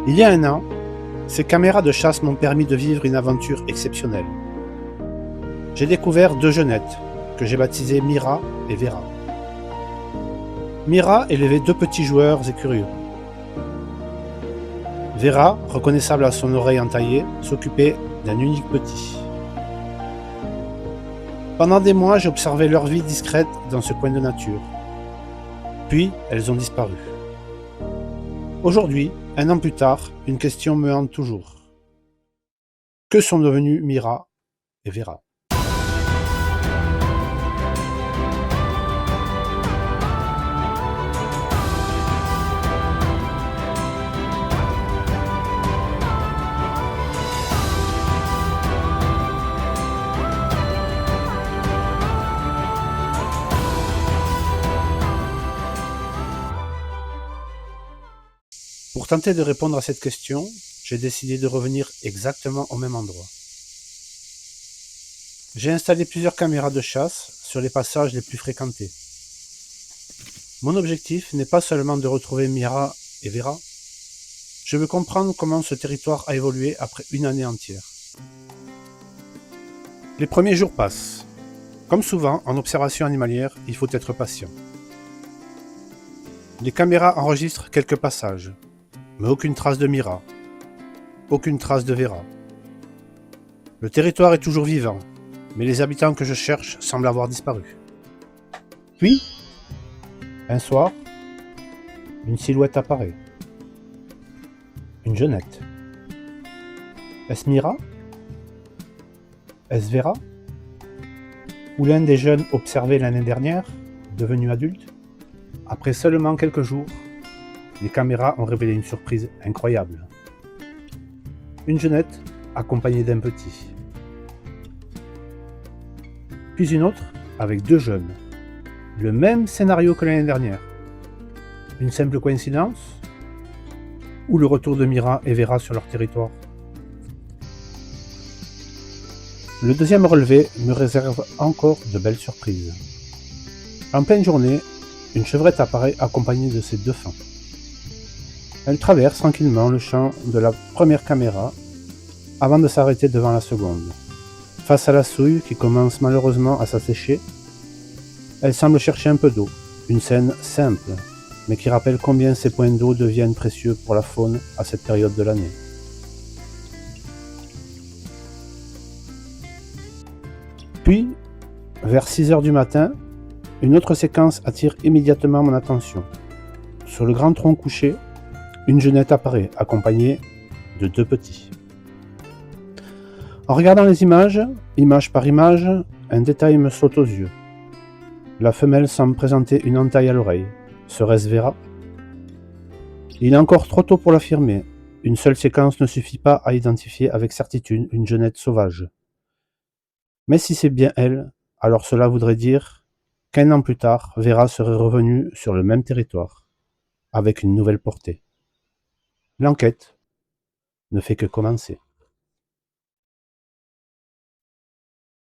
Il y a un an, ces caméras de chasse m'ont permis de vivre une aventure exceptionnelle. J'ai découvert deux jeunettes, que j'ai baptisées Mira et Vera. Mira élevait deux petits joueurs et curieux. Vera, reconnaissable à son oreille entaillée, s'occupait d'un unique petit. Pendant des mois, j'ai observé leur vie discrète dans ce coin de nature. Puis, elles ont disparu. Aujourd'hui, un an plus tard, une question me hante toujours. Que sont devenus Mira et Vera ? Pour tenter de répondre à cette question, j'ai décidé de revenir exactement au même endroit. J'ai installé plusieurs caméras de chasse sur les passages les plus fréquentés. Mon objectif n'est pas seulement de retrouver Mira et Vera, je veux comprendre comment ce territoire a évolué après une année entière. Les premiers jours passent. Comme souvent, en observation animalière, il faut être patient. Les caméras enregistrent quelques passages, mais aucune trace de Mira, aucune trace de Vera. Le territoire est toujours vivant, mais les habitants que je cherche semblent avoir disparu. Puis, un soir, une silhouette apparaît. Une jeunette. Est-ce Mira ? Est-ce Vera ? Ou l'un des jeunes observés l'année dernière, devenu adulte ? Après seulement quelques jours, les caméras ont révélé une surprise incroyable. Une jeunette accompagnée d'un petit. Puis une autre avec deux jeunes. Le même scénario que l'année dernière. Une simple coïncidence ? Ou le retour de Mira et Vera sur leur territoire ? Le deuxième relevé me réserve encore de belles surprises. En pleine journée, une chevrette apparaît accompagnée de ses deux fans. Elle traverse tranquillement le champ de la première caméra avant de s'arrêter devant la seconde. Face à la souille qui commence malheureusement à s'assécher, elle semble chercher un peu d'eau. Une scène simple, mais qui rappelle combien ces points d'eau deviennent précieux pour la faune à cette période de l'année. Puis, vers 6 heures du matin, une autre séquence attire immédiatement mon attention. Sur le grand tronc couché, une jeunette apparaît, accompagnée de deux petits. En regardant les images, image par image, un détail me saute aux yeux. La femelle semble présenter une entaille à l'oreille. Serait-ce Vera ? Il est encore trop tôt pour l'affirmer. Une seule séquence ne suffit pas à identifier avec certitude une jeunette sauvage. Mais si c'est bien elle, alors cela voudrait dire qu'un an plus tard, Vera serait revenue sur le même territoire, avec une nouvelle portée. L'enquête ne fait que commencer.